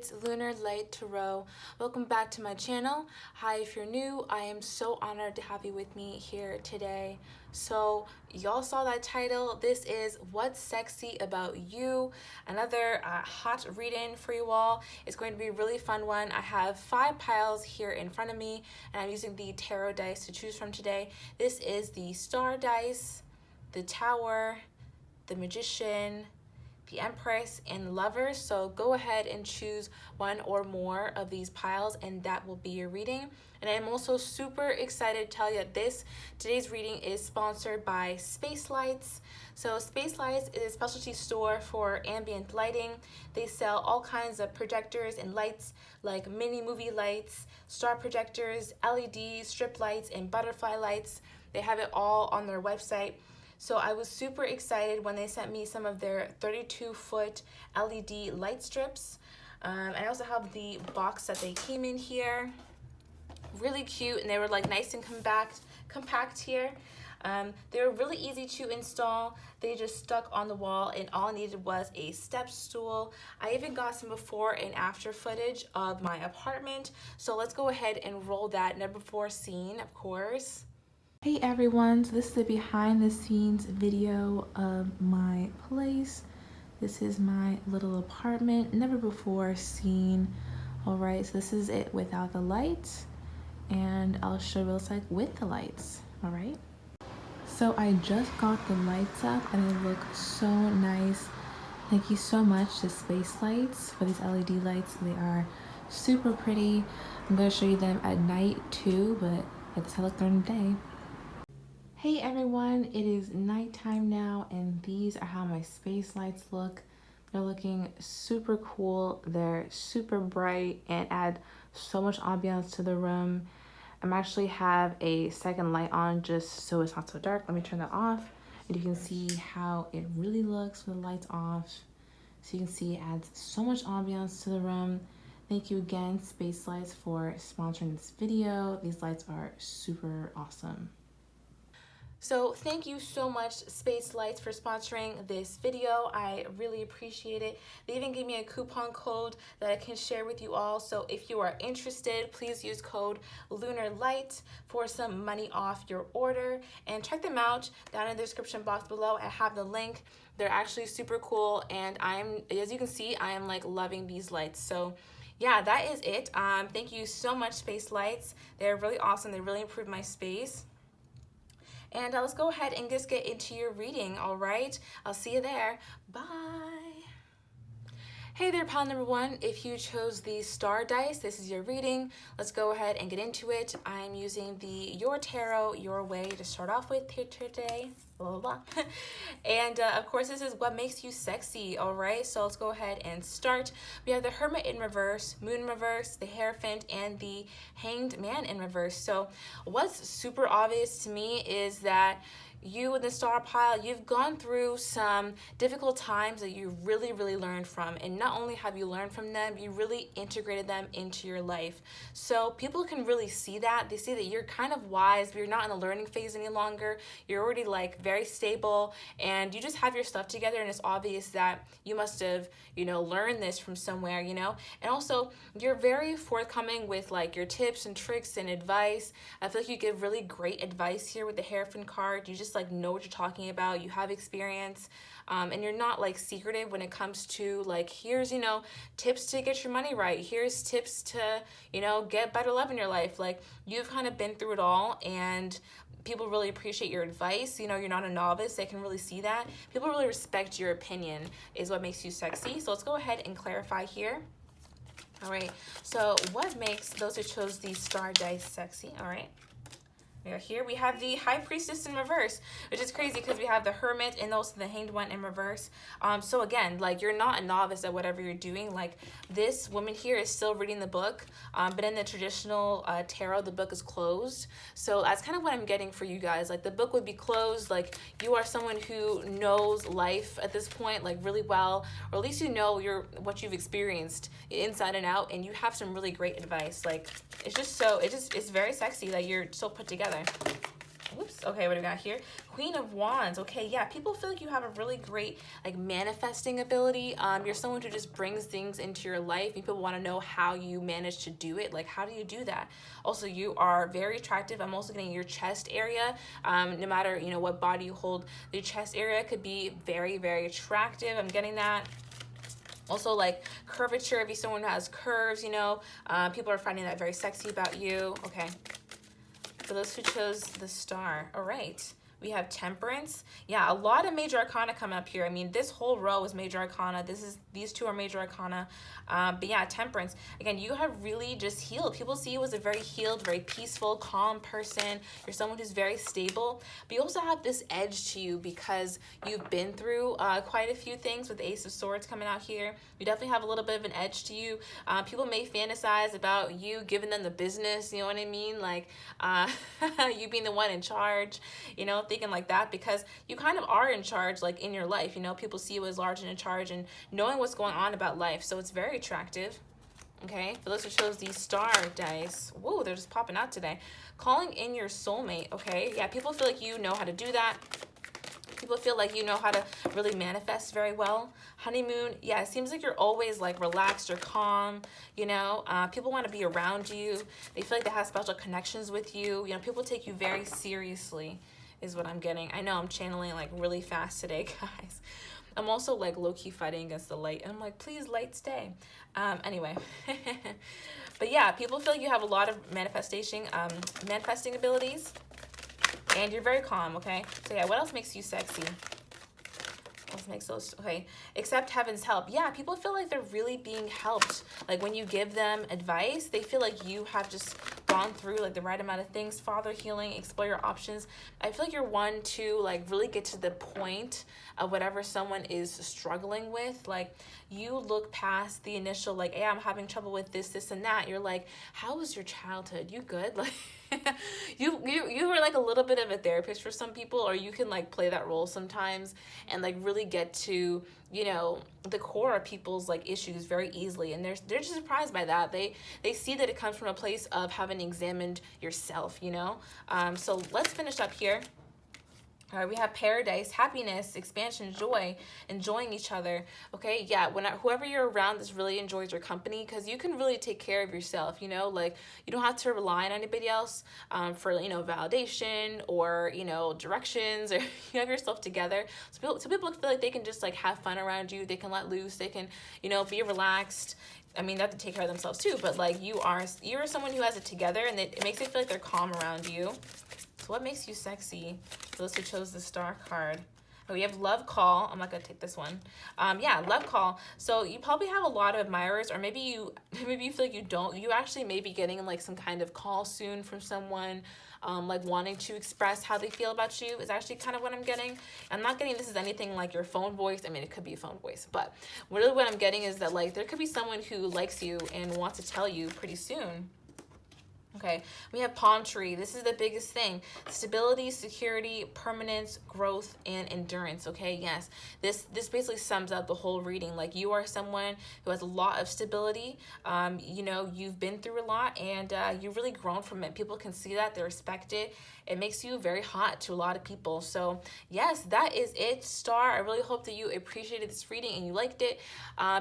it's Lunar Light Tarot. Welcome back to my channel. Hi, if you're new, I am so honored to have you with me here today. So y'all saw that title. This is What's Sexy About You, another hot read-in for you all. It's going to be a really fun one. I have 5 piles here in front of me, and I'm using the tarot dice to choose from today. This is the Star dice, the Tower, the Magician, the Empress, and Lovers. So go ahead and choose one or more of these piles and that will be your reading. And I'm also super excited to tell you that today's reading is sponsored by Space Lights. So Space Lights is a specialty store for ambient lighting. They sell all kinds of projectors and lights like mini movie lights, star projectors, LED strip lights, and butterfly lights. They have it all on their website. So I was super excited when they sent me some of their 32-foot LED light strips. I also have the box that they came in here. Really cute, and they were like nice and compact here. They were really easy to install. They just stuck on the wall, and all I needed was a step stool. I even got some before and after footage of my apartment. So let's go ahead and roll that never before seen, of course. Hey everyone, so this is the behind the scenes video of my place. This is my little apartment, never before seen. All right, so this is it without the lights, and I'll show you what it looks like with the lights, all right? So I just got the lights up and they look so nice. Thank you so much to Space Lights for these LED lights. They are super pretty. I'm gonna show you them at night too, but that's how they look during the day. Hey everyone, it is nighttime now, and these are how my space lights look. They're looking super cool. They're super bright and add so much ambiance to the room. I'm actually have a second light on just so it's not so dark. Let me turn that off, and you can see how it really looks with the lights off. So you can see it adds so much ambiance to the room. Thank you again, Space Lights, for sponsoring this video. These lights are super awesome. So thank you so much, Space Lights, for sponsoring this video. I really appreciate it. They even gave me a coupon code that I can share with you all. So if you are interested, please use code LUNARLIGHT for some money off your order. And check them out down in the description box below. I have the link. They're actually super cool. And as you can see, I am like loving these lights. So yeah, that is it. Thank you so much, Space Lights. They're really awesome. They really improved my space. And let's go ahead and just get into your reading, all right? I'll see you there. Bye. Hey there, pile number 1. If you chose the Star dice, this is your reading. Let's go ahead and get into it. I'm using the Your Tarot, Your Way to start off with here today. Blah, blah, blah. And of course, this is what makes you sexy, all right? So let's go ahead and start. We have the Hermit in reverse, Moon in reverse, the Hierophant, and the Hanged Man in reverse. So what's super obvious to me is that you in the Star pile, you've gone through some difficult times that you really learned from. And not only have you learned from them, you really integrated them into your life. So people can really see that. They see that you're kind of wise, but you're not in the learning phase any longer. You're already like very stable, and you just have your stuff together, and it's obvious that you must have, learned this from somewhere, And also, you're very forthcoming with like your tips and tricks and advice. I feel like you give really great advice here with the Hierophant card. You just like know what you're talking about. You have experience, and you're not like secretive when it comes to like, here's tips to get your money right, here's tips to get better love in your life. Like, you've kind of been through it all, and people really appreciate your advice. You're not a novice. They can really see that. People really respect your opinion is what makes you sexy. So let's go ahead and clarify here. All right, so what makes those who chose the Star dice sexy? All right, here we have the High Priestess in reverse, which is crazy because we have the Hermit and also the Hanged One in reverse. So again, like, you're not a novice at whatever you're doing. Like, this woman here is still reading the book, but in the traditional tarot, the book is closed. So that's kind of what I'm getting for you guys. Like, the book would be closed. Like, you are someone who knows life at this point, like, really well, or at least what you've experienced inside and out, and you have some really great advice. Like, it's very sexy that you're so put together. Whoops. Okay, what do we got here? Queen of Wands. Okay, yeah, people feel like you have a really great like manifesting ability. You're someone who just brings things into your life, and people want to know how you manage to do it. Like, how do you do that? Also, you are very attractive. I'm also getting your chest area. No matter, you know, what body you hold, the chest area could be very, very attractive. I'm getting that. Also, like curvature, if you're someone who has curves, you know, people are finding that very sexy about you. Okay. For those who chose the star, all right. We have Temperance. Yeah, a lot of major arcana come up here. I mean, this whole row is major arcana. These two are major arcana. But yeah, Temperance. Again, you have really just healed. People see you as a very healed, very peaceful, calm person. You're someone who's very stable. But you also have this edge to you because you've been through quite a few things with the Ace of Swords coming out here. You definitely have a little bit of an edge to you. People may fantasize about you giving them the business, you know what I mean? Like you being the one in charge, you know, thinking like that, because you kind of are in charge, like in your life, you know, people see you as large and in charge and knowing what's going on about life. So it's very attractive. Okay, for those who chose these star dice, whoa, they're just popping out today. Calling in your soulmate. Okay, yeah, people feel like you know how to do that. People feel like you know how to really manifest very well. Honeymoon, yeah, it seems like you're always like relaxed or calm, you know. People want to be around you. They feel like they have special connections with you. You know, people take you very seriously is what I'm getting. I know I'm channeling like really fast today, guys. I'm also like low-key fighting against the light. And I'm like, please, light, stay. Anyway. But yeah, people feel like you have a lot of manifesting abilities. And you're very calm, okay? So yeah, what else makes you sexy? What makes those, okay? Accept heaven's help. Yeah, people feel like they're really being helped. Like when you give them advice, they feel like you have just gone through like the right amount of things. Father healing, explore your options. I feel like you're one to like really get to the point of whatever someone is struggling with. Like you look past the initial like, hey, I'm having trouble with this and that. You're like, how was your childhood? You good? Like you were like a little bit of a therapist for some people, or you can like play that role sometimes and like really get to, you know, the core of people's like issues very easily, and they're just surprised by that. They see that it comes from a place of having examined yourself, you know. So let's finish up here. All right, we have paradise, happiness, expansion, joy, enjoying each other. Okay, yeah, whoever you're around this really enjoys your company, because you can really take care of yourself, you know, like you don't have to rely on anybody else for, you know, validation or, you know, directions, or you have yourself together. So people feel like they can just like have fun around you. They can let loose. They can, you know, be relaxed. I mean, they have to take care of themselves too, but like you're someone who has it together, and it makes it feel like they're calm around you. So what makes you sexy? For those who chose the star card. Oh, we have love call. I'm not gonna take this one. Yeah, love call. So you probably have a lot of admirers, or maybe you feel like you don't. You actually may be getting like some kind of call soon from someone, like wanting to express how they feel about you is actually kind of what I'm getting. I'm not getting this is anything like your phone voice. I mean, it could be a phone voice, but really what I'm getting is that like there could be someone who likes you and wants to tell you pretty soon. Okay, we have palm tree. This is the biggest thing. Stability, security, permanence, growth, and endurance. Okay, yes. This basically sums up the whole reading. Like you are someone who has a lot of stability. You know, you've been through a lot, and you've really grown from it. People can see that. They respect it. It makes you very hot to a lot of people. So yes, that is it, star. I really hope that you appreciated this reading and you liked it.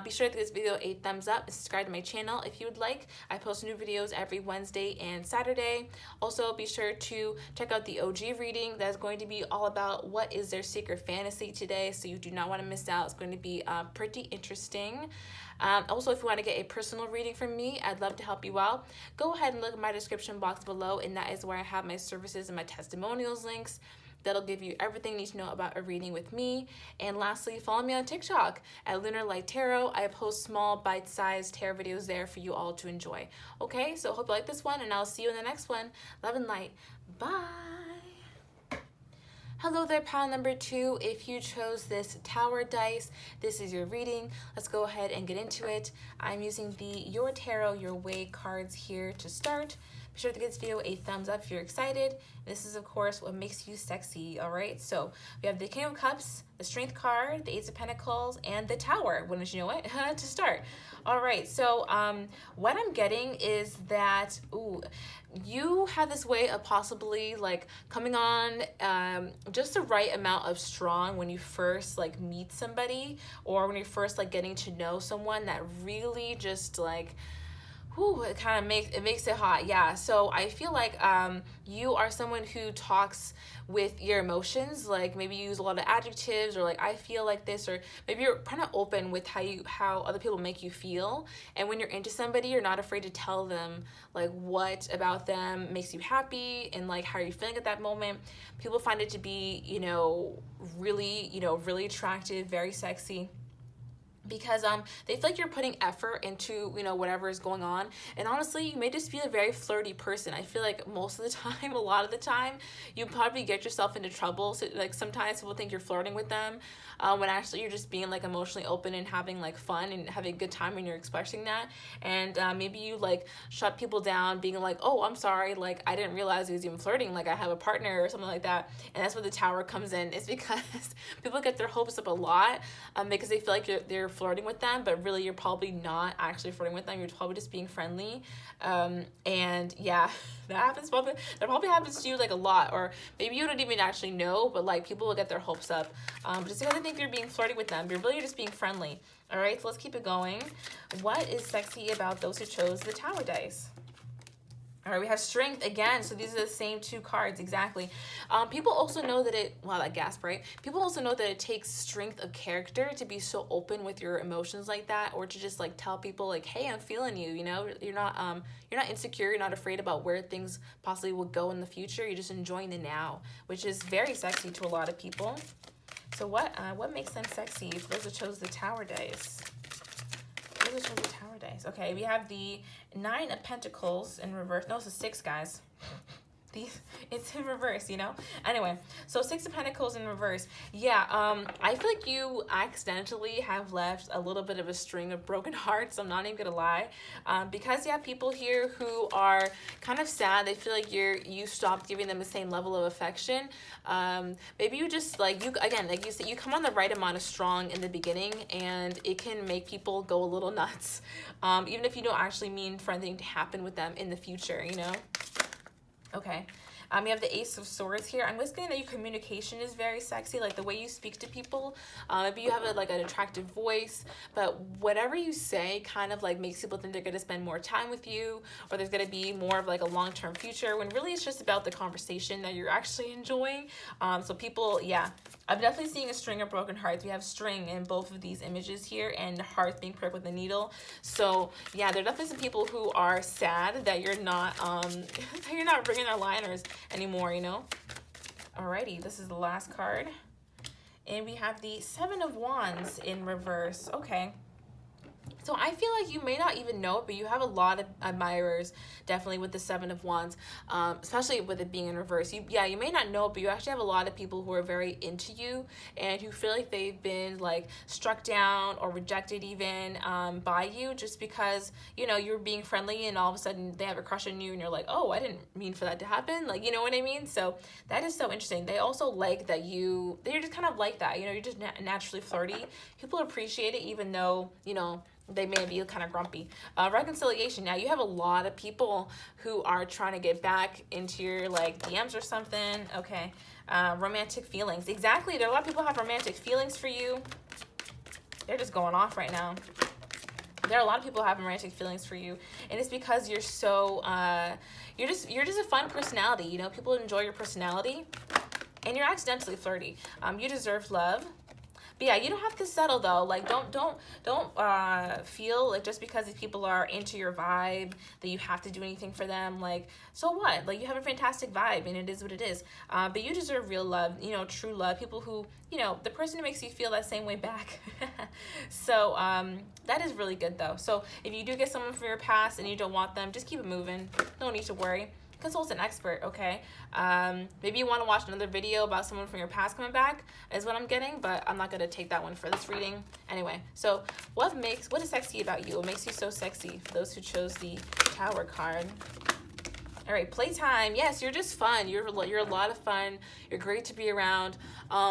Be sure to give this video a thumbs up and subscribe to my channel if you would like. I post new videos every Wednesday and Saturday. Also, be sure to check out the OG reading. That's going to be all about what is their secret fantasy today, so you do not want to miss out. It's going to be pretty interesting. Also, if you want to get a personal reading from me, I'd love to help you out. Go ahead and look at my description box below, and that is where I have my services and my testimonials links. That'll give you everything you need to know about a reading with me. And lastly, follow me on TikTok at Lunar Light Tarot. I post small, bite-sized tarot videos there for you all to enjoy. Okay, so hope you like this one, and I'll see you in the next one. Love and light. Bye. Hello there, pile number 2. If you chose this tower dice, this is your reading. Let's go ahead and get into it. I'm using the Your Tarot, Your Way cards here to start. Be sure to give this video a thumbs up if you're excited. This is, of course, what makes you sexy, all right? So we have the King of Cups, the Strength card, the Ace of Pentacles, and the Tower. Wouldn't you know it? To start. All right, so what I'm getting is that, you have this way of possibly like coming on just the right amount of strong when you first like meet somebody, or when you're first like getting to know someone that really just like, it kind of makes it hot. Yeah, so I feel like you are someone who talks with your emotions, like maybe you use a lot of adjectives, or like I feel like this, or maybe you're kind of open with how other people make you feel. And when you're into somebody, you're not afraid to tell them like what about them makes you happy and like how you're feeling at that moment. People find it to be, really attractive, very sexy, because they feel like you're putting effort into whatever is going on. And honestly, you may just be a very flirty person. I feel like most of the time, a lot of the time, you probably get yourself into trouble. So like sometimes people think you're flirting with them, when actually you're just being like emotionally open and having like fun and having a good time when you're expressing that. And maybe you like shut people down, being like, oh, I'm sorry, like I didn't realize he was even flirting, like I have a partner or something like that. And that's where the Tower comes in. It's because people get their hopes up a lot because they feel like they're flirting with them, but really you're probably not actually flirting with them. You're probably just being friendly. And yeah, that probably happens to you like a lot, or maybe you don't even actually know, but like people will get their hopes up just because they think you're being flirty with them, but really you're just being friendly. All right, so let's keep it going. What is sexy about those who chose the Tower dice? All right, we have Strength again. So these are the same two cards, exactly. People also know that that gasp, right? People also know that it takes strength of character to be so open with your emotions like that, or to just like tell people like, hey, I'm feeling you, you're not insecure, you're not afraid about where things possibly will go in the future. You're just enjoying the now, which is very sexy to a lot of people. So what makes them sexy for those who chose the Tower dice? Those who chose the Tower dice. Okay, we have the 9 of Pentacles in reverse. No, it's a 6, guys. It's in reverse, Anyway, so 6 of Pentacles in reverse. Yeah, I feel like you accidentally have left a little bit of a string of broken hearts. I'm not even gonna lie, because you have people here who are kind of sad. They feel like you stopped giving them the same level of affection. Maybe you just like you said, you come on the right amount of strong in the beginning, and it can make people go a little nuts, even if you don't actually mean for anything to happen with them in the future, Okay, we have the Ace of Swords here. I'm just getting that your communication is very sexy, like the way you speak to people. Maybe you have an attractive voice, but whatever you say kind of like makes people think they're going to spend more time with you, or there's going to be more of like a long-term future, when really it's just about the conversation that you're actually enjoying. So people, yeah, I'm definitely seeing a string of broken hearts. We have string in both of these images here, and hearts being pricked with a needle. So yeah, there are definitely some people who are sad that you're not bringing their liners anymore, Alrighty, this is the last card, and we have the 7 of Wands in reverse. Okay, so I feel like you may not even know it, but you have a lot of admirers, definitely, with the 7 of Wands, especially with it being in reverse. You may not know it, but you actually have a lot of people who are very into you, and who feel like they've been like struck down or rejected even by you, just because you're being friendly, and all of a sudden they have a crush on you, and you're like, oh, I didn't mean for that to happen, like, you know what I mean? So that is so interesting. They also like that you're just kind of like that, you're just naturally flirty. People appreciate it, even though they may be kind of grumpy. Reconciliation. Now you have a lot of people who are trying to get back into your like DMs or something. Okay. Romantic feelings. Exactly. There are a lot of people who have romantic feelings for you. They're just going off right now. There are a lot of people who have romantic feelings for you, and it's because you're so you're just a fun personality. People enjoy your personality, and you're accidentally flirty. You deserve love. But yeah, you don't have to settle though. Like don't feel like just because these people are into your vibe that you have to do anything for them. Like, so what? Like, you have a fantastic vibe, and it is what it is. But you deserve real love, true love. People who, the person who makes you feel that same way back. So that is really good though. So if you do get someone from your past and you don't want them, just keep it moving. No need to worry. Consult an expert, okay? Maybe you want to watch another video about someone from your past coming back, is what I'm getting, but I'm not going to take that one for this reading. Anyway, so what is sexy about you? What makes you so sexy? For those who chose the Tower card. All right, playtime. Yes, you're just fun. You're a lot of fun. You're great to be around.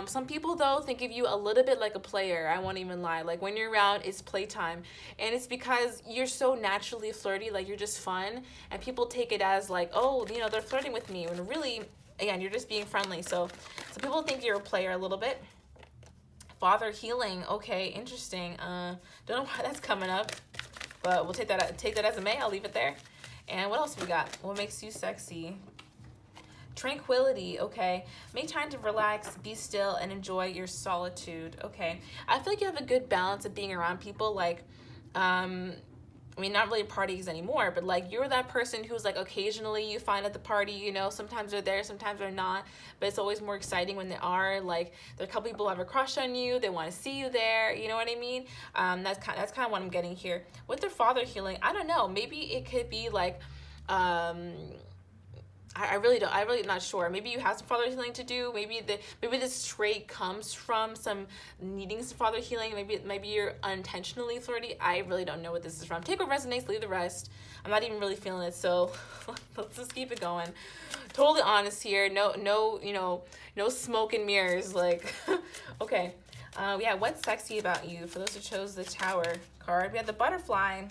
Some people though think of you a little bit like a player. I won't even lie. Like when you're around, it's playtime, and it's because you're so naturally flirty. Like you're just fun, and people take it as like, oh, they're flirting with me. When really, again, you're just being friendly. So people think you're a player a little bit. Father healing. Okay, interesting. Don't know why that's coming up, but we'll take that as a may. I'll leave it there. And what else we got? What makes you sexy? Tranquility. Okay. Make time to relax, be still, and enjoy your solitude. Okay. I feel like you have a good balance of being around people. Like, not really parties anymore, but like you're that person who's like occasionally you find at the party, sometimes they're there, sometimes they're not, but it's always more exciting when they are. Like there are a couple people who have a crush on you, they want to see you there, you know what I mean? That's kind of what I'm getting here. With their father healing, I don't know, maybe it could be like, I'm really not sure. Maybe you have some father healing to do. Maybe this trait comes from some needing some father healing. Maybe you're unintentionally flirty. I really don't know what this is from. Take what resonates, leave the rest. I'm not even really feeling it, so let's just keep it going. Totally honest here. No smoke and mirrors. Like, okay. Yeah, what's sexy about you? For those who chose the Tower card, we have the butterfly.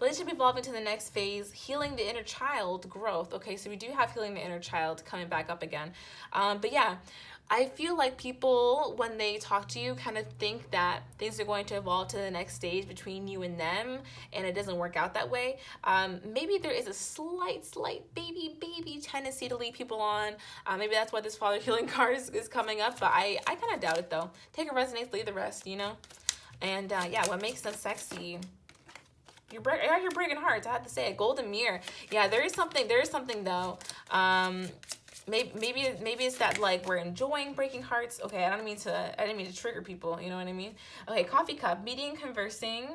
Relationship evolving to the next phase, healing the inner child growth. Okay, so we do have healing the inner child coming back up again. But yeah, I feel like people, when they talk to you, kind of think that things are going to evolve to the next stage between you and them, and it doesn't work out that way. Maybe there is a slight baby tendency to lead people on. Maybe that's why this father healing card is coming up, but I kind of doubt it though. Take what resonates, leave the rest, And yeah, what makes them sexy? You're breaking hearts. I have to say, a golden mirror. Yeah, there is something though. Maybe it's that like we're enjoying breaking hearts. Okay, I didn't mean to trigger people. You know what I mean? Okay, coffee cup, meeting, conversing,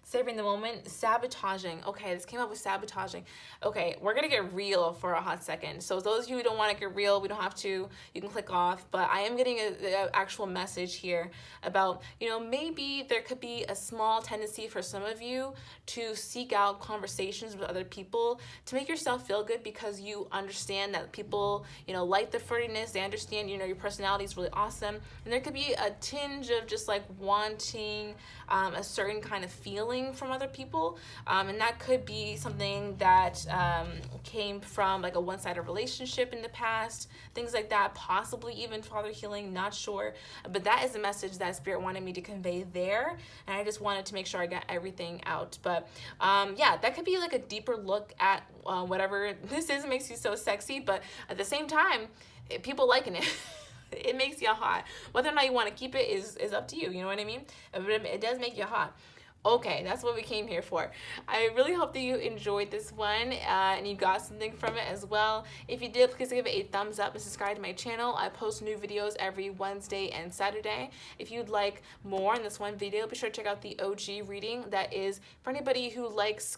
savoring the moment, sabotaging. Okay, this came up with sabotaging. Okay, we're gonna get real for a hot second. So those of you who don't want to get real, we don't have to. You can click off. But I am getting an actual message here about, maybe there could be a small tendency for some of you to seek out conversations with other people to make yourself feel good because you understand that people, like the flirtiness. They understand, your personality is really awesome. And there could be a tinge of just like wanting a certain kind of feeling from other people, and that could be something that came from like a one-sided relationship in the past, things like that, possibly even father healing, not sure, but that is a message that Spirit wanted me to convey there, and I just wanted to make sure I got everything out. But yeah, that could be like a deeper look at whatever this is. It makes you so sexy, but at the same time, people liking it. It makes you hot. Whether or not you want to keep it is up to you. You know what I mean? It does make you hot. Okay, that's what we came here for. I really hope that you enjoyed this one and you got something from it as well. If you did, please give it a thumbs up and subscribe to my channel. I post new videos every Wednesday and Saturday. If you'd like more in this one video, be sure to check out the OG reading. That is for anybody who likes,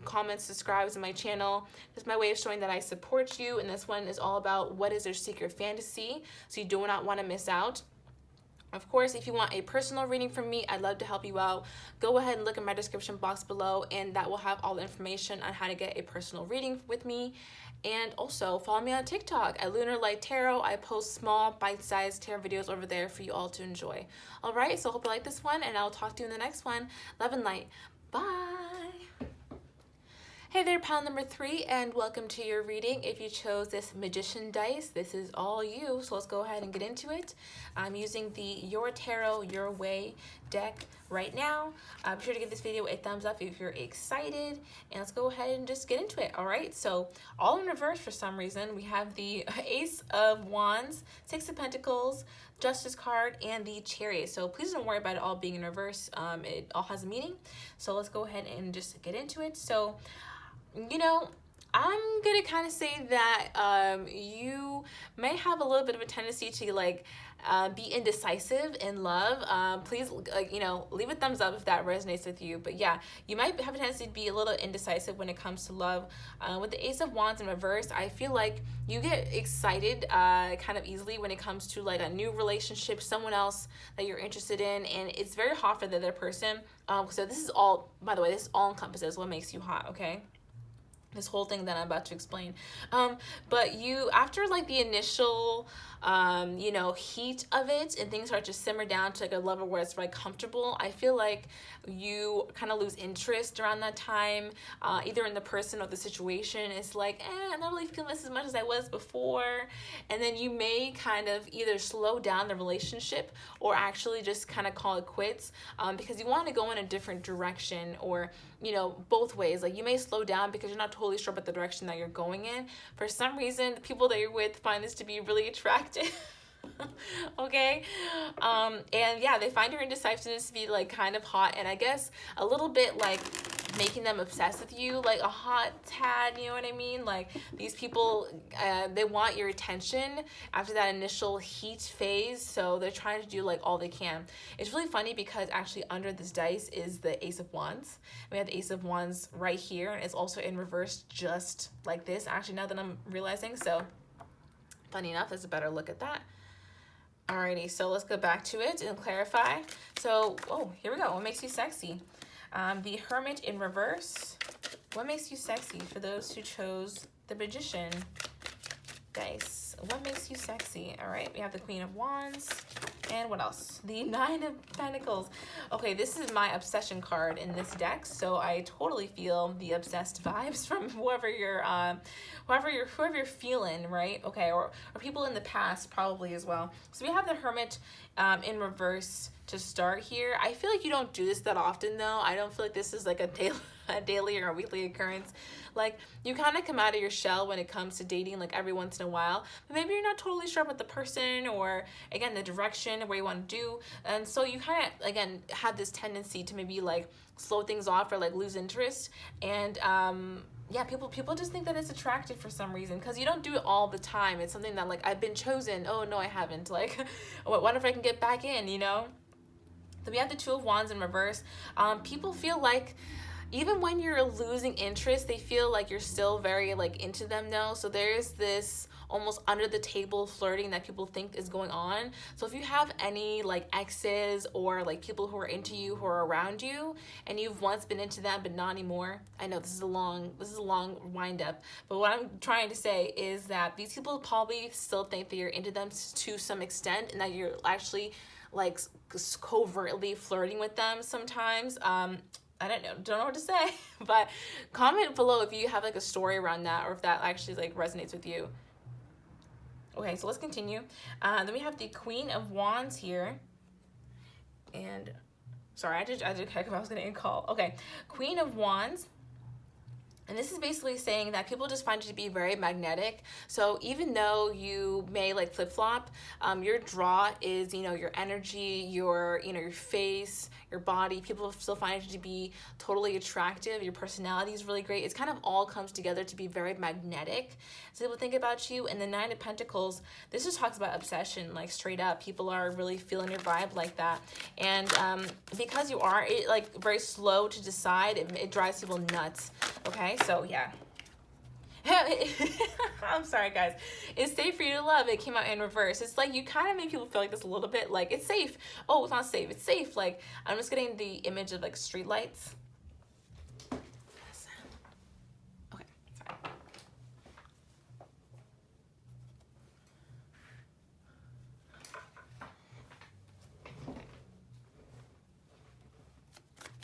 comments, subscribes to my channel. It's my way of showing that I support you, and this one is all about what is their secret fantasy, so you do not want to miss out. Of course, if you want a personal reading from me, I'd love to help you out. Go ahead and look in my description box below, and that will have all the information on how to get a personal reading with me. And also, follow me on TikTok at Lunar Light Tarot. I post small, bite-sized tarot videos over there for you all to enjoy. All right, so I hope you like this one, and I'll talk to you in the next one. Love and light. Bye. Hey there, pal number 3, and welcome to your reading. If you chose this Magician dice, this is all you, so let's go ahead and get into it. I'm using the Your Tarot, Your Way deck right now. Be sure to give this video a thumbs up if you're excited, and let's go ahead and just get into it. All right, so all in reverse for some reason. We have the Ace of Wands, Six of Pentacles, Justice card, and the Chariot. So please don't worry about it all being in reverse. It all has a meaning. So let's go ahead and just get into it. So, I'm gonna kind of say that you may have a little bit of a tendency to like be indecisive in love. Please, leave a thumbs up if that resonates with you. But yeah, you might have a tendency to be a little indecisive when it comes to love. With the Ace of Wands in reverse, I feel like you get excited kind of easily when it comes to like a new relationship, someone else that you're interested in, and it's very hot for the other person. So this is all, by the way, this all encompasses what makes you hot, okay? this whole thing that I'm about to explain. But you, after like the initial, you know, heat of it and things start to simmer down to like a level where it's very comfortable, I feel like you kind of lose interest around that time, either in the person or the situation. It's like, I'm not really feeling this as much as I was before. And then you may kind of either slow down the relationship or actually just kind of call it quits, because you want to go in a different direction, or, you know, both ways. Like, you may slow down because you're not totally sure about the direction that you're going in. For some reason, the people that you're with find this to be really attractive. Okay. And yeah, they find your indecisiveness to be like kind of hot, and I guess a little bit like making them obsessed with you, like a hot tad, you know what I mean? Like, these people, they want your attention after that initial heat phase, so they're trying to do like all they can. It's really funny because actually under this dice is the Ace of Wands. We have the Ace of Wands right here, and it's also in reverse just like this, actually, now that I'm realizing. So funny enough, there's a better look at that. Alrighty, so let's go back to it and clarify. So, oh, here we go. What makes you sexy? The Hermit in reverse. What makes you sexy for those who chose the Magician dice? What makes you sexy? All right, we have the Queen of Wands. And what else? The Nine of Pentacles. Okay, this is my obsession card in this deck, so I totally feel the obsessed vibes from whoever you're feeling, right? Okay, or people in the past probably as well. So we have the Hermit in reverse to start here. I feel like you don't do this that often, though. I don't feel like this is like a daily or a weekly occurrence. Like, you kind of come out of your shell when it comes to dating, like every once in a while, but maybe you're not totally sure about the person, or again, the direction where you want to do. And so you kind of, again, have this tendency to maybe like slow things off or like lose interest. And yeah, people just think that it's attractive for some reason, because you don't do it all the time. It's something that like, I've been chosen. Oh no, I haven't. Like, what if I can get back in, you know? So we have the Two of Wands in reverse. People feel like even when you're losing interest, they feel like you're still very like into them though. So there's this almost under the table flirting that people think is going on. So if you have any like exes or like people who are into you, who are around you, and you've once been into them but not anymore, I know this is a long wind up, but what I'm trying to say is that these people probably still think that you're into them to some extent, and that you're actually like covertly flirting with them sometimes. I don't know what to say, but comment below if you have like a story around that, or if that actually like resonates with you. Okay, so let's continue. Then we have the Queen of Wands here. And sorry, I did check if I was gonna call. Okay, Queen of Wands. And this is basically saying that people just find you to be very magnetic. So even though you may like flip-flop, your draw is, you know, your energy, your, you know, your face, your body. People still find you to be totally attractive. Your personality is really great. It's kind of all comes together to be very magnetic. So people think about you. And the Nine of Pentacles, this just talks about obsession, like straight up. People are really feeling your vibe like that. And because you are like very slow to decide, it drives people nuts. Okay, so yeah. I'm sorry, guys. It's safe for you to love. It came out in reverse. It's like you kind of make people feel like this a little bit, like it's safe. Oh, it's not safe. It's safe. Like, I'm just getting the image of like street lights. Okay, sorry.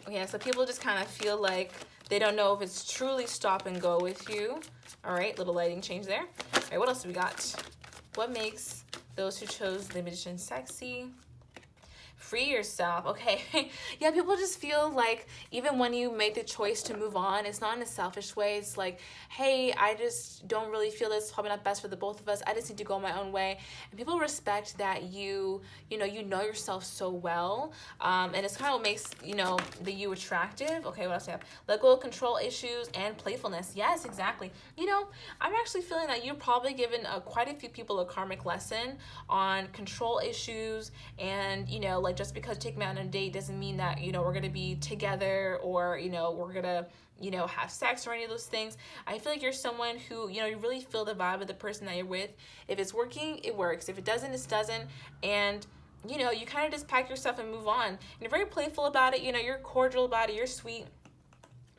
Yeah, so people just kind of feel like they don't know if it's truly stop and go with you. All right, little lighting change there. All right, what else do we got? What makes those who chose the Magician sexy? Free yourself. Okay. Yeah, people just feel like even when you make the choice to move on, it's not in a selfish way. It's like, hey, I just don't really feel this. It's probably not best for the both of us. I just need to go my own way. And people respect that you know yourself so well. And it's kind of what makes, you attractive. Okay, what else do we have? Let go of control issues and playfulness. Yes, exactly. I'm actually feeling that you've probably given quite a few people a karmic lesson on control issues, and, like, just because you take me out on a date doesn't mean that, we're going to be together, or, we're going to, have sex or any of those things. I feel like you're someone who, you really feel the vibe of the person that you're with. If it's working, it works. If it doesn't, it doesn't. And, you kind of just pack your stuff and move on. And you're very playful about it. You're cordial about it. You're sweet.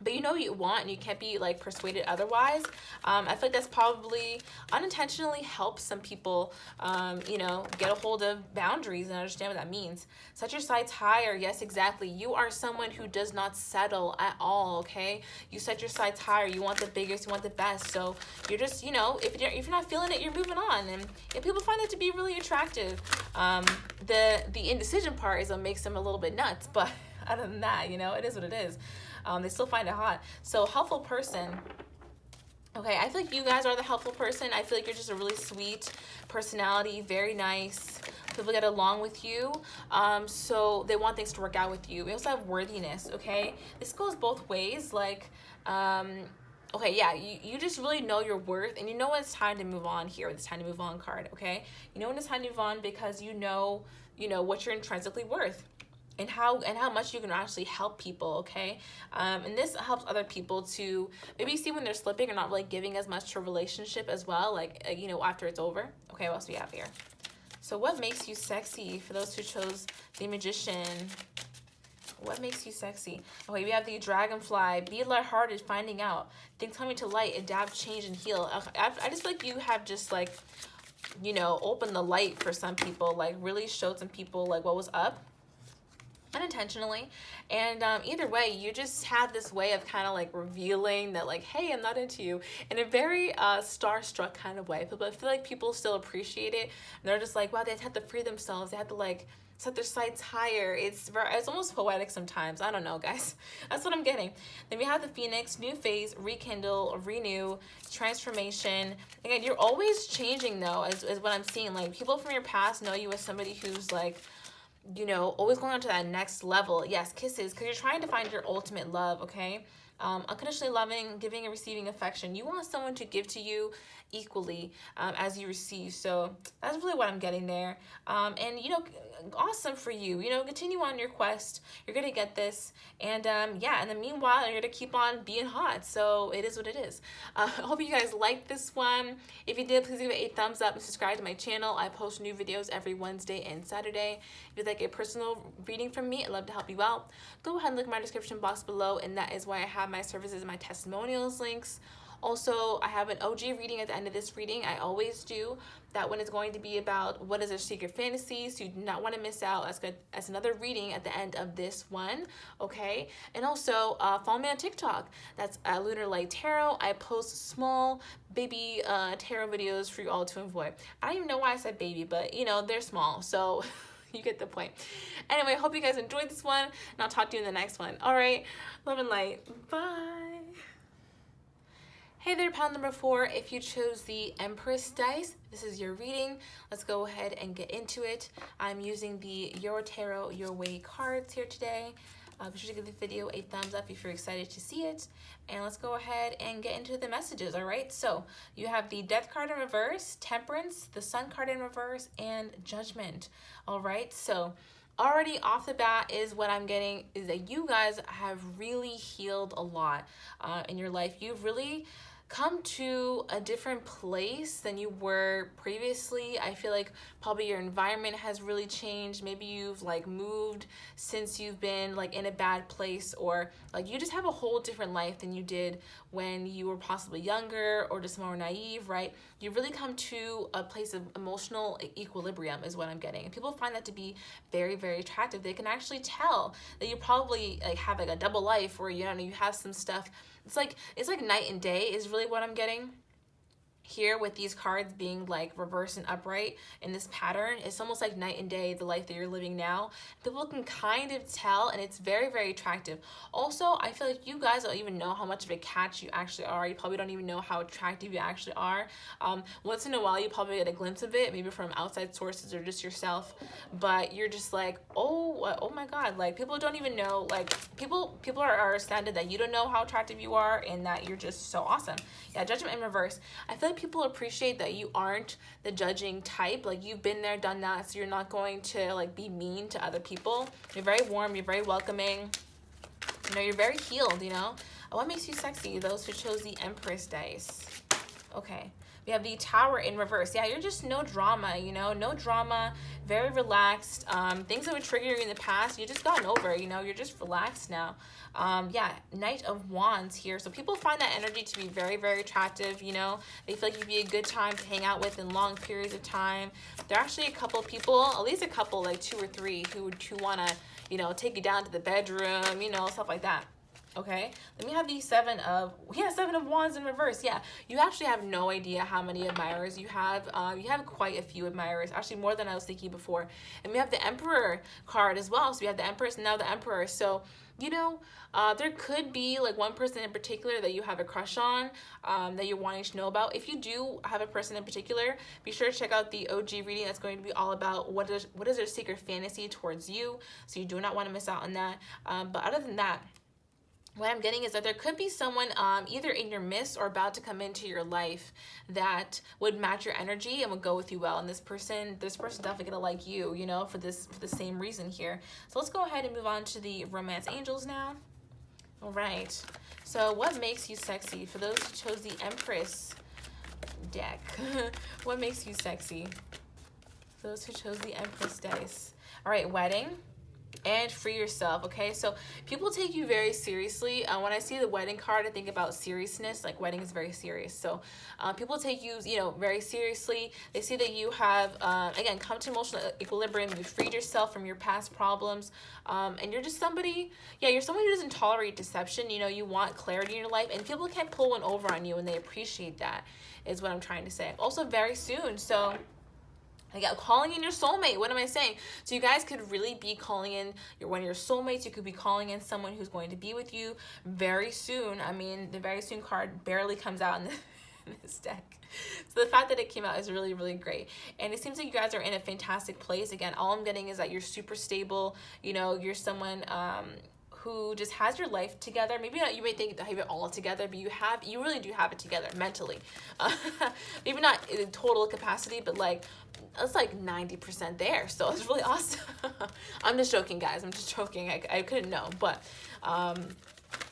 but you know what you want and you can't be like persuaded otherwise. I feel like that's probably unintentionally helps some people, you know, get a hold of boundaries and understand what that means. Set your sights higher. Yes, exactly. You are someone who does not settle at all, okay? You set your sights higher. You want the biggest, you want the best. So you're just, you know, if you're not feeling it, you're moving on. And people find that to be really attractive. The indecision part is what makes them a little bit nuts, but other than that, you know, it is what it is. They still find it hot. So helpful person. Okay, I feel like you guys are the helpful person. I feel like you're just a really sweet personality, very nice. People get along with you, so they want things to work out with you. We also have worthiness, okay? This goes both ways. Like, okay, yeah, you just really know your worth, and you know when it's time to move on here with this time to move on card, okay? You know when it's time to move on because you know what you're intrinsically worth. And how much you can actually help people, okay? And this helps other people to maybe see when they're slipping or not really giving as much to a relationship as well, like, you know, after it's over. Okay, what else do we have here? So what makes you sexy for those who chose the Magician? What makes you sexy? Okay, we have the Dragonfly. Be lighthearted, finding out. Things coming to light, adapt, change, and heal. I just feel like you have just, like, you know, opened the light for some people, like really showed some people, like, what was up. Unintentionally. And either way, you just have this way of kind of like revealing that, like, hey, I'm not into you, in a very starstruck kind of way. But I feel like people still appreciate it, and they're just like, wow, they have to free themselves, they have to like set their sights higher. It's almost poetic sometimes. I don't know, guys. That's what I'm getting. Then we have the Phoenix, new phase, rekindle, renew, transformation. Again, you're always changing though, is what I'm seeing. Like, people from your past know you as somebody who's like, you know, always going on to that next level. Yes, kisses, because you're trying to find your ultimate love, okay? Unconditionally loving, giving and receiving affection. You want someone to give to you equally as you receive. So that's really what I'm getting there. And, you know, awesome for you. You know, continue on your quest. You're going to get this. And, yeah, and then meanwhile, you're going to keep on being hot. So it is what it is. I hope you guys liked this one. If you did, please give it a thumbs up and subscribe to my channel. I post new videos every Wednesday and Saturday. If you'd like a personal reading from me, I'd love to help you out. Go ahead and look at my description box below, and that is why I have my services and my testimonials links. Also, I have an OG reading at the end of this reading. I always do. That one is going to be about what is their secret fantasies. So you do not want to miss out. That's good. That's another reading at the end of this one. Okay. And also, follow me on TikTok. That's Lunar Light Tarot. I post small baby tarot videos for you all to enjoy. I don't even know why I said baby, but you know, they're small. So you get the point. Anyway, hope you guys enjoyed this one, and I'll talk to you in the next one. All right. Love and light. Bye. Hey there, pile number 4. If you chose the Empress dice, this is your reading. Let's go ahead and get into it. I'm using the Your Tarot Your Way cards here today. Be sure to give the video a thumbs up if you're excited to see it. And let's go ahead and get into the messages, all right? So you have the Death card in reverse, Temperance, the Sun card in reverse, and Judgment, all right? So already off the bat is what I'm getting is that you guys have really healed a lot in your life. You've really come to a different place than you were previously. I feel like probably your environment has really changed. Maybe you've like moved since you've been like in a bad place, or like you just have a whole different life than you did when you were possibly younger or just more naive, right? You've really come to a place of emotional equilibrium is what I'm getting. And people find that to be very, very attractive. They can actually tell that you probably like have like a double life where, you know, you have some stuff. It's like night and day is really what I'm getting here with these cards being like reverse and upright in this pattern. It's almost like night and day, the life that you're living now. People can kind of tell, and it's very, very attractive. Also, I feel like you guys don't even know how much of a catch you actually are. You probably don't even know how attractive you actually are. Once in a while, you probably get a glimpse of it, maybe from outside sources or just yourself, but you're just like, oh my God, like people don't even know, like people are astounded that you don't know how attractive you are and that you're just so awesome. Yeah, Judgment in reverse. I feel like people appreciate that you aren't the judging type. Like you've been there, done that, so you're not going to like be mean to other people. You're very warm, you're very welcoming. You know, you're very healed, you know. What makes you sexy? Those who chose the Empress dice. Okay. We have the Tower in reverse. Yeah, you're just no drama, no drama, very relaxed. Things that would trigger you in the past, you just gotten over, you're just relaxed now. Yeah, Knight of Wands here. So people find that energy to be very, very attractive, They feel like you'd be a good time to hang out with in long periods of time. There are actually a couple of people, at least a couple, like 2 or 3, who want to, take you down to the bedroom, stuff like that. Okay, then we have the Seven of Wands in reverse. Yeah, you actually have no idea how many admirers you have. You have quite a few admirers, actually more than I was thinking before. And we have the Emperor card as well. So we have the Empress and now the Emperor. So, there could be like one person in particular that you have a crush on, that you're wanting to know about. If you do have a person in particular, be sure to check out the OG reading. That's going to be all about what is their secret fantasy towards you. So you do not want to miss out on that. But other than that, what I'm getting is that there could be someone either in your midst or about to come into your life that would match your energy and would go with you well. And this person definitely gonna like you, for the same reason here. So let's go ahead and move on to the Romance Angels now. All right. So what makes you sexy? For those who chose the Empress deck, what makes you sexy? For those who chose the Empress dice. All right, wedding. And free yourself. Okay, so people take you very seriously. When I see the wedding card, I think about seriousness. Like, wedding is very serious, so people take you very seriously. They see that you have again come to emotional equilibrium. You freed yourself from your past problems, and you're just somebody, you're someone who doesn't tolerate deception. You want clarity in your life, and people can't pull one over on you, and they appreciate that, is what I'm trying to say. Also very soon, so calling in your soulmate. What am I saying? So you guys could really be calling in one of your soulmates. You could be calling in someone who's going to be with you very soon. I mean, the very soon card barely comes out in this deck. So the fact that it came out is really, really great. And it seems like you guys are in a fantastic place. Again, all I'm getting is that you're super stable. You're someone who just has your life together. Maybe not, you may think that you have it all together, but you really do have it together mentally. Maybe not in total capacity, but it's like 90% there. So it's really awesome. I'm just joking, guys. I'm just joking. I couldn't know, but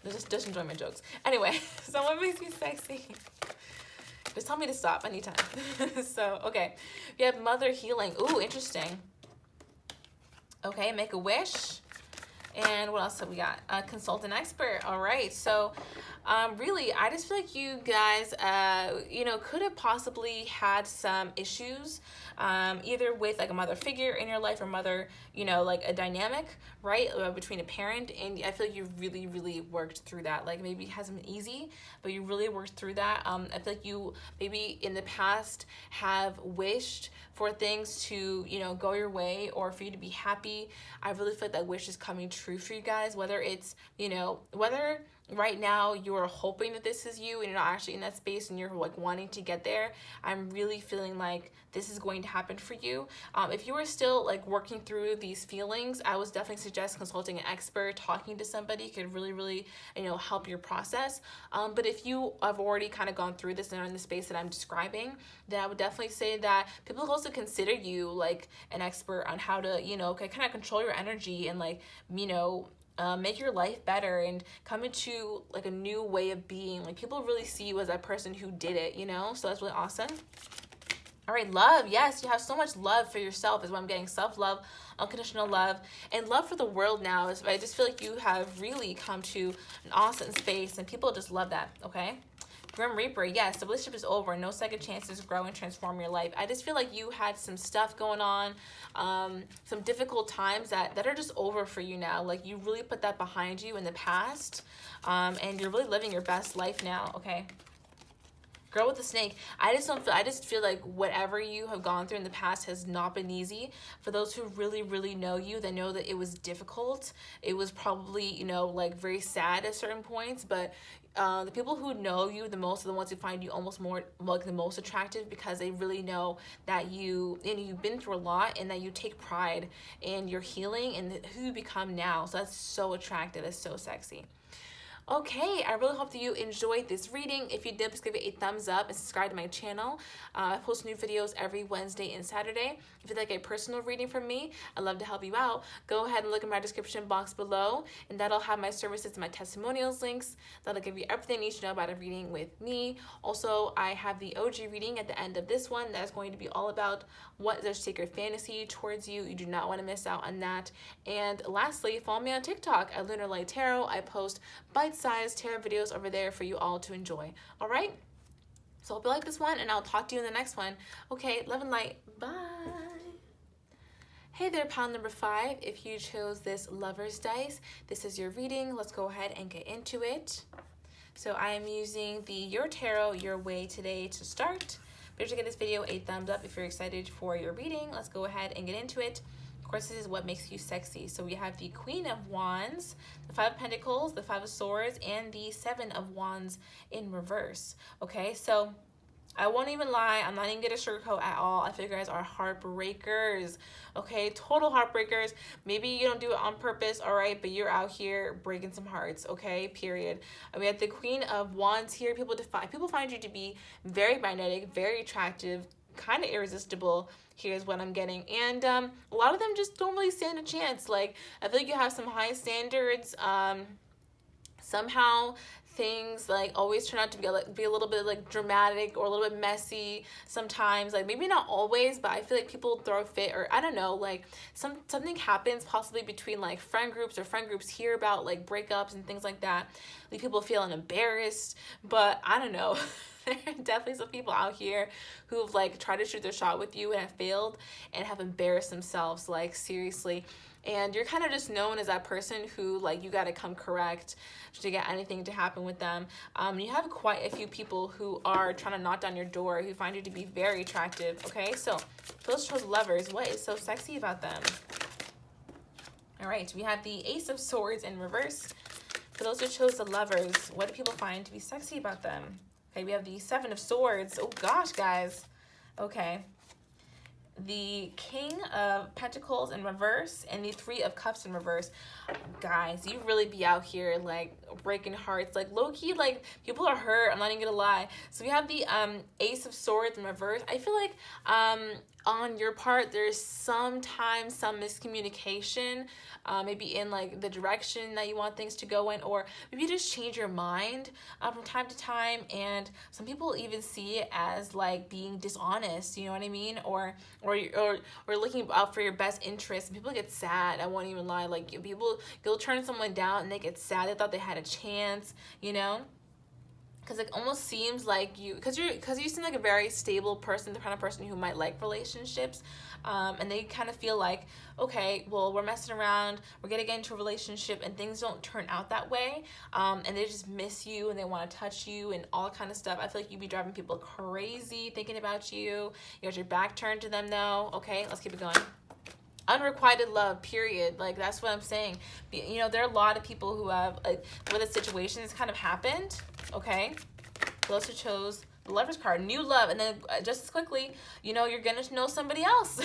just enjoy my jokes. Anyway, so what makes me sexy? Just tell me to stop anytime. So, okay. We have Mother Healing. Ooh, interesting. Okay, Make a Wish. And what else have we got? Consult an expert. All right. So really, I just feel like you guys, could have possibly had some issues, either with like a mother figure in your life or mother, like a dynamic, right, between a parent. And I feel like you really, really worked through that. Like, maybe it hasn't been easy, but you really worked through that. I feel like you maybe in the past have wished for things to, go your way or for you to be happy. I really feel like that wish is coming true for you guys, whether it's, whether right now you're hoping that this is you and you're not actually in that space and you're like wanting to get there. I'm really feeling like this is going to happen for you. If you are still like working through these feelings, I would definitely suggest consulting an expert. Talking to somebody could really, really, help your process. But if you have already kind of gone through this and are in the space that I'm describing, then I would definitely say that people also consider you like an expert on how to, kind of control your energy and like, make your life better and come into like a new way of being. Like, people really see you as that person who did it, so that's really awesome. All right, love. Yes, you have so much love for yourself is what I'm getting. Self-love, unconditional love, and love for the world now. I just feel like you have really come to an awesome space and people just love that, okay? Grim Reaper, yes, the relationship is over. No second chances to grow and transform your life. I just feel like you had some stuff going on, some difficult times that are just over for you now. Like, you really put that behind you in the past, and you're really living your best life now, okay? Girl with the Snake, I just feel like whatever you have gone through in the past has not been easy. For those who really, really know you, they know that it was difficult. It was probably, like very sad at certain points, but the people who know you the most are the ones who find you almost more like the most attractive, because they really know that you've been through a lot and that you take pride in your healing and who you become now. So that's so attractive. That's so sexy. Okay, I really hope that you enjoyed this reading. If you did, please give it a thumbs up and subscribe to my channel. I post new videos every Wednesday and Saturday. If you'd like a personal reading from me, I'd love to help you out. Go ahead and look in my description box below, and that'll have my services and my testimonials links. That'll give you everything you need to know about a reading with me. Also, I have the OG reading at the end of this one that's going to be all about what is a sacred fantasy towards you. You do not want to miss out on that. And lastly, follow me on TikTok at Lunar Light Tarot. I post bite-sized tarot videos over there for you all to enjoy. All right? So hope you like this one, and I'll talk to you in the next one. Okay, love and light. Bye. Hey there, pile number 5. If you chose this Lover's dice, this is your reading. Let's go ahead and get into it. So I am using the Your Tarot Your Way today to start. Be sure to give this video a thumbs up if you're excited for your reading. Let's go ahead and get into it. Of course, this is what makes you sexy. So we have the Queen of Wands, the Five of Pentacles, the Five of Swords, and the Seven of Wands in reverse. Okay, so I won't even lie, I'm not even gonna sugarcoat at all. I feel you guys are heartbreakers, okay? Total heartbreakers. Maybe you don't do it on purpose, all right? But you're out here breaking some hearts, okay? Period. And we have the Queen of Wands here. People find you to be very magnetic, very attractive, kind of irresistible. Here's what I'm getting. And a lot of them just don't really stand a chance. Like, I feel like you have some high standards. Somehow things like always turn out to be a little bit like dramatic or a little bit messy sometimes, like maybe not always, but I feel like people throw a fit, or I don't know, like something happens possibly between like friend groups, or friend groups hear about like breakups and things like that, like people feeling embarrassed. But I don't know. There are definitely some people out here who've like tried to shoot their shot with you and have failed and have embarrassed themselves, like seriously. And you're kind of just known as that person who, like, you got to come correct to get anything to happen with them. You have quite a few people who are trying to knock down your door, who find you to be very attractive, okay? So, for those who chose lovers, what is so sexy about them? All right, we have the Ace of Swords in reverse. For those who chose the lovers, what do people find to be sexy about them? Okay, we have the Seven of Swords. Oh, gosh, guys. Okay. The King of Pentacles in reverse and the Three of Cups in reverse. Guys, you really be out here like breaking hearts, like low-key, like people are hurt. I'm not even gonna lie. So we have the Ace of Swords in reverse. I feel like on your part there's sometimes some miscommunication, maybe in like the direction that you want things to go in, or maybe you just change your mind from time to time, and some people even see it as like being dishonest, you know what I mean, or looking out for your best interest. And people get sad, I won't even lie, like you'll turn someone down and they get sad, they thought they had a chance, you know. Because it almost seems like because you seem like a very stable person, the kind of person who might like relationships, and they kind of feel like, okay, well, we're messing around, we're gonna get into a relationship, and things don't turn out that way, and they just miss you and they want to touch you and all kind of stuff. I feel like you'd be driving people crazy thinking about you. You got your back turned to them though. Okay, let's keep it going. Unrequited love, period. Like, that's what I'm saying. You know, there are a lot of people who have, like, where the situations kind of happened, okay? Those who chose the Lover's card, new love, and then just as quickly, you know, you're gonna know somebody else.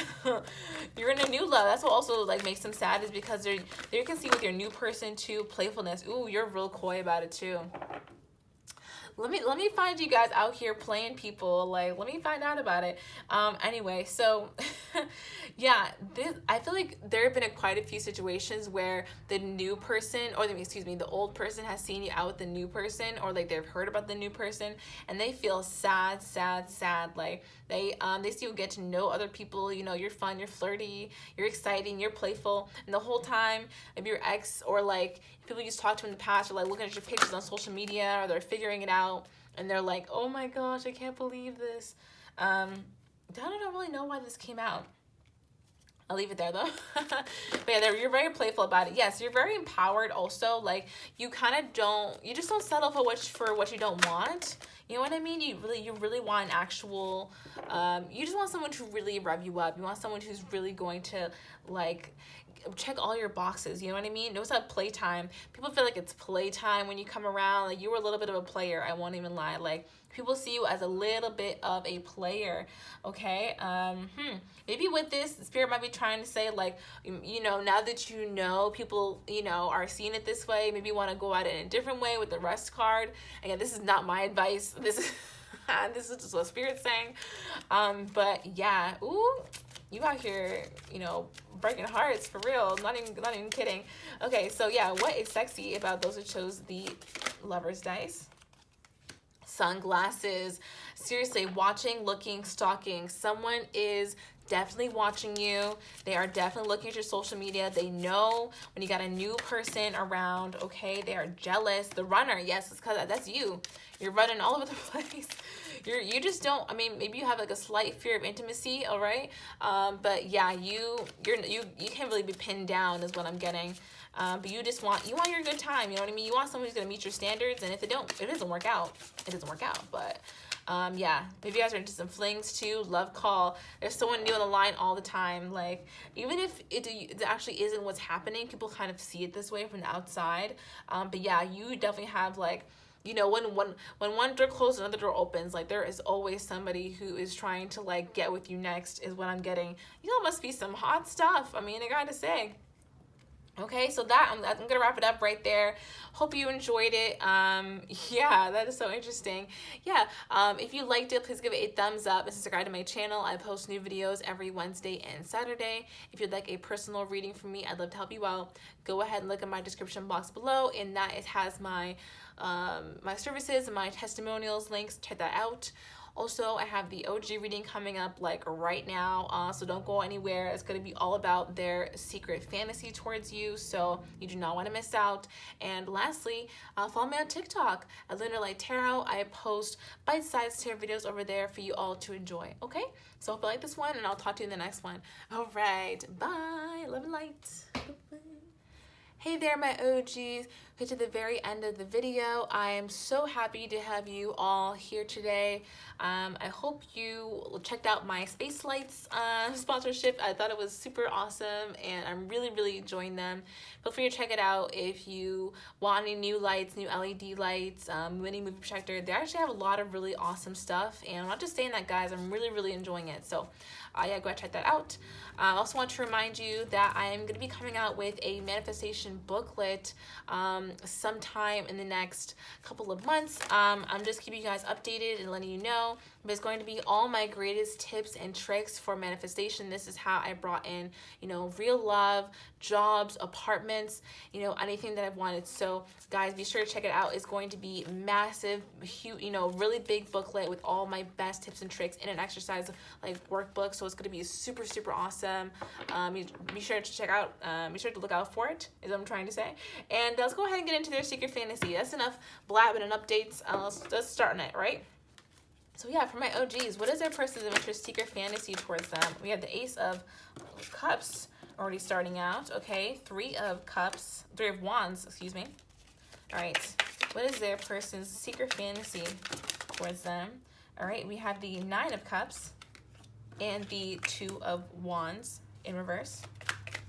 You're in a new love. That's what also, like, makes them sad, is because there you can see with your new person, too, playfulness. Ooh, you're real coy about it, too. Let me find you guys out here playing people. Like, let me find out about it. Anyway, so yeah, I feel like there have been quite a few situations where the new person, or the old person has seen you out with the new person, or like they've heard about the new person, and they feel sad. Like they see you get to know other people. You know, you're fun, you're flirty, you're exciting, you're playful, and the whole time, if your ex, or like people you used to talk to in the past, are like looking at your pictures on social media, or they're figuring it out, and they're like, oh my gosh, I can't believe this. I don't really know why this came out. I'll leave it there though. But yeah, you're very playful about it. Yes, you're very empowered also. Like, you just don't settle for what you don't want. You know what I mean? You really want an actual, you just want someone to really rev you up. You want someone who's really going to, like, check all your boxes, you know what I mean? Notice that playtime. People feel like it's playtime when you come around. Like, you were a little bit of a player, I won't even lie. Like, people see you as a little bit of a player, okay? Maybe with this, the Spirit might be trying to say, like, you know, now that you know, people, you know, are seeing it this way, maybe you want to go at it in a different way with the Rest card. Again, this is not my advice. This is this is just what Spirit's saying. But yeah, ooh, you out here, you know, breaking hearts for real. Not even kidding. Okay, so yeah, what is sexy about those who chose the Lover's dice? Sunglasses. Seriously, watching, looking, stalking. Someone is definitely watching you. They are definitely looking at your social media. They know when you got a new person around, okay? They are jealous. The runner, yes, it's because that's you. You're running all over the place. You just don't, I mean, maybe you have like a slight fear of intimacy, all right? But yeah, you can't really be pinned down is what I'm getting. But you want your good time, you know what I mean? You want someone who's gonna meet your standards, and if it doesn't work out, it doesn't work out. But yeah, maybe you guys are into some flings too. Love call. There's someone new on the line all the time. Like, even if it actually isn't what's happening, people kind of see it this way from the outside. But yeah, you definitely have, like, you know, when one door closes, another door opens. Like, there is always somebody who is trying to, like, get with you next, is what I'm getting. You know, it must be some hot stuff. I mean, I gotta say. Okay, so I'm gonna wrap it up right there. Hope you enjoyed it. Yeah, that is so interesting. Yeah, if you liked it, please give it a thumbs up and subscribe to my channel. I post new videos every Wednesday and Saturday. If you'd like a personal reading from me, I'd love to help you out. Go ahead and look at my description box below, and that it has my my services and my testimonials links. Check that out. Also, I have the OG reading coming up, like, right now, so don't go anywhere. It's going to be all about their secret fantasy towards you, so you do not want to miss out. And lastly, follow me on TikTok at Lunar Light Tarot. I post bite-sized tarot videos over there for you all to enjoy, okay? So hope you like this one, and I'll talk to you in the next one. All right, bye. Love and light. Bye-bye. Hey there, my OGs. Get to the very end of the video. I am so happy to have you all here today. I hope you checked out my Space Lights sponsorship. I thought it was super awesome, and I'm really enjoying them. Feel free to check it out if you want any new lights, new LED lights, mini movie projector. They actually have a lot of really awesome stuff, and I'm not just saying that, guys. I'm really enjoying it. So yeah, go ahead and check that out. I also want to remind you that I am going to be coming out with a manifestation booklet sometime in the next couple of months. I'm just keeping you guys updated and letting you know. But it's going to be all my greatest tips and tricks for manifestation. This is how I brought in, you know, real love, jobs, apartments, you know, anything that I've wanted. So guys, be sure to check it out. It's going to be massive, huge, you know, really big booklet with all my best tips and tricks in an exercise like workbook. So it's going to be super awesome. Be sure to check out, be sure to look out for it, is what I'm trying to say. And let's go ahead and get into their secret fantasy. That's enough blabbing and updates. Let's start on it, right? So yeah, for my OGs, what is their person's of interest, secret fantasy towards them? We have the Ace of Cups already starting out, okay? Three of Wands, excuse me. All right, what is their person's secret fantasy towards them? All right, we have the Nine of Cups and the Two of Wands in reverse.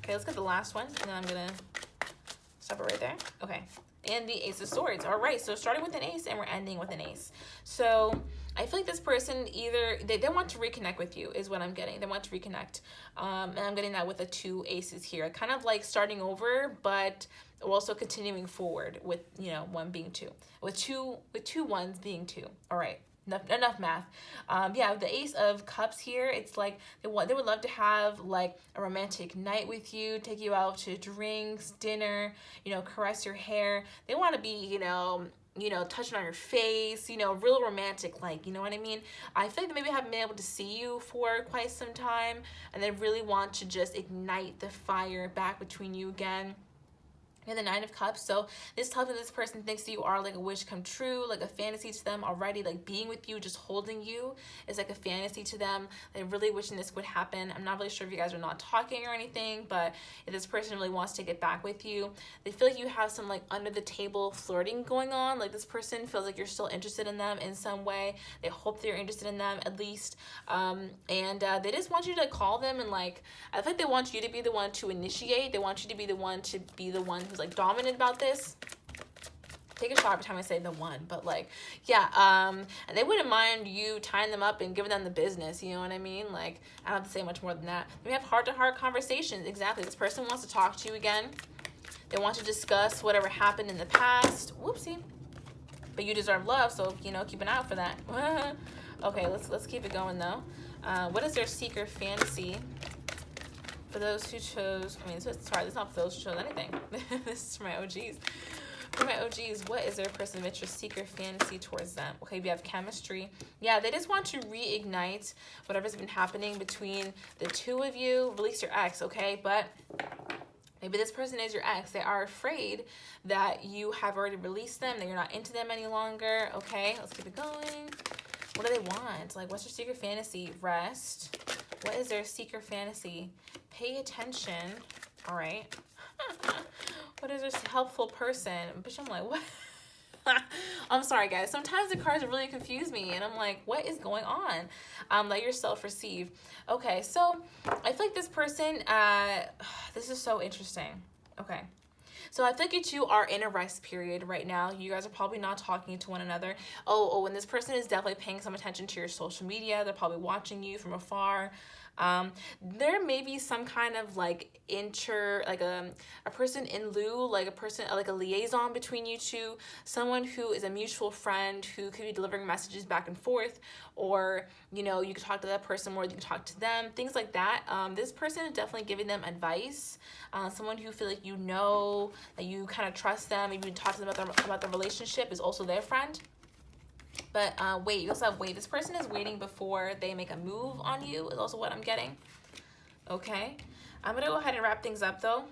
Okay, let's get the last one, and then I'm gonna stop it right there. Okay, and the Ace of Swords. All right, so starting with an ace and we're ending with an ace. So I feel like this person either, they want to reconnect with you is what I'm getting. They want to reconnect. And I'm getting that with the two aces here. Kind of like starting over, but also continuing forward with, you know, one being two. With two ones being two. All right. Enough math. Yeah, the Ace of Cups here, it's like they would love to have like a romantic night with you, take you out to drinks, dinner, you know, caress your hair. They want to be, you know, touching on your face, you know, real romantic, like, you know what I mean? I feel like they maybe haven't been able to see you for quite some time, and they really want to just ignite the fire back between you again. And the Nine of Cups. So this tells me this person thinks that you are like a wish come true, like a fantasy to them already. Like being with you, just holding you is like a fantasy to them. They're really wishing this would happen. I'm not really sure if you guys are not talking or anything, but if this person really wants to get back with you, they feel like you have some like under the table flirting going on. Like this person feels like you're still interested in them in some way. They hope that you're interested in them at least. They just want you to call them, and like, I feel like they want you to be the one to initiate. They want you to be the one who's like dominant about this. Take a shot every time I say the one, but like, yeah, and they wouldn't mind you tying them up and giving them the business, you know what I mean? Like, I don't have to say much more than that. We have heart-to-heart conversations. Exactly. This person wants to talk to you again. They want to discuss whatever happened in the past. Whoopsie. But you deserve love, so, you know, keep an eye out for that. Okay, let's keep it going though. What is their secret fantasy? For those who chose, sorry, it's not for those who chose anything. This is for my OGs. For my OGs, what is their person of interest, secret fantasy towards them? Okay, we have chemistry. Yeah, they just want to reignite whatever's been happening between the two of you. Release your ex, okay? But maybe this person is your ex. They are afraid that you have already released them, that you're not into them any longer. Okay, let's keep it going. What do they want? Like, what's their secret fantasy? Rest. What is their secret fantasy? Pay attention. All right. What is this helpful person? But I'm like, what? I'm sorry, guys. Sometimes the cards really confuse me, and I'm like, what is going on? Let yourself receive. Okay, so I feel like this person, this is so interesting. Okay. So I feel like you two are in a rest period right now. You guys are probably not talking to one another. Oh, and this person is definitely paying some attention to your social media. They're probably watching you from afar. There may be some kind of like a person in lieu, like a person, like a liaison between you two, someone who is a mutual friend who could be delivering messages back and forth, or, you know, you could talk to that person more than you can talk to them, things like that. This person is definitely giving them advice. Someone who feel like you know, that you kind of trust them, maybe you talk to them about the relationship, is also their friend. But wait, you also have wait. This person is waiting before they make a move on you, is also what I'm getting. Okay. I'm going to go ahead and wrap things up, though.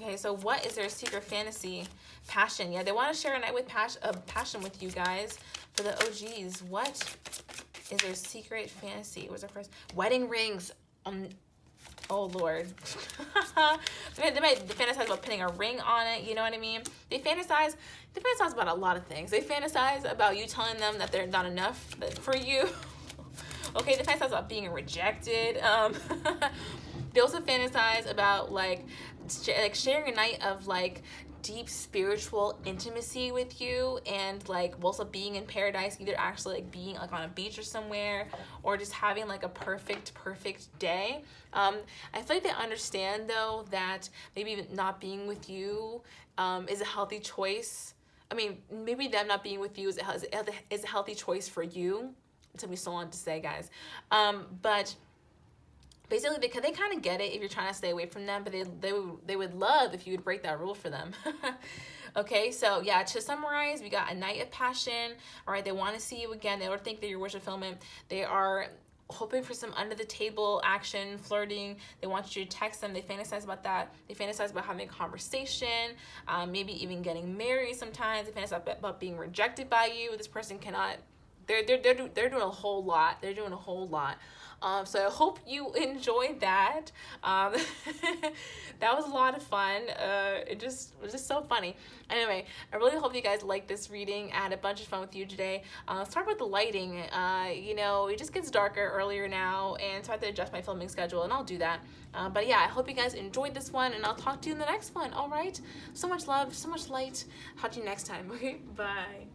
Okay, so what is their secret fantasy? Passion. Yeah, they want to share a night with passion with you guys. For the OGs, what is their secret fantasy? What's their first? Wedding rings. Oh, Lord. They might fantasize about putting a ring on it, you know what I mean? They fantasize about a lot of things. They fantasize about you telling them that they're not enough for you. Okay, they fantasize about being rejected. They also fantasize about like sharing a night of like deep spiritual intimacy with you, and like also being in paradise, either actually like being like on a beach or somewhere, or just having like a perfect day. I feel like they understand though that maybe not being with you is a healthy choice. I mean, maybe them not being with you is a healthy choice for you. It took me so long to say, guys. But basically, they kind of get it if you're trying to stay away from them, but they would love if you would break that rule for them. Okay, so yeah, to summarize, we got a night of passion. All right, they want to see you again. They don't think that you're wish fulfillment. They are hoping for some under the table action, flirting. They want you to text them. They fantasize about that. They fantasize about having a conversation, maybe even getting married sometimes. They fantasize about being rejected by you. This person cannot. They're doing a whole lot. They're doing a whole lot. So I hope you enjoyed that. That was a lot of fun. It was just so funny. Anyway, I really hope you guys liked this reading. I had a bunch of fun with you today. Let's talk about the lighting. You know, it just gets darker earlier now, and so I have to adjust my filming schedule, and I'll do that. But yeah, I hope you guys enjoyed this one, and I'll talk to you in the next one. All right? So much love, so much light. Talk to you next time. Okay? Bye.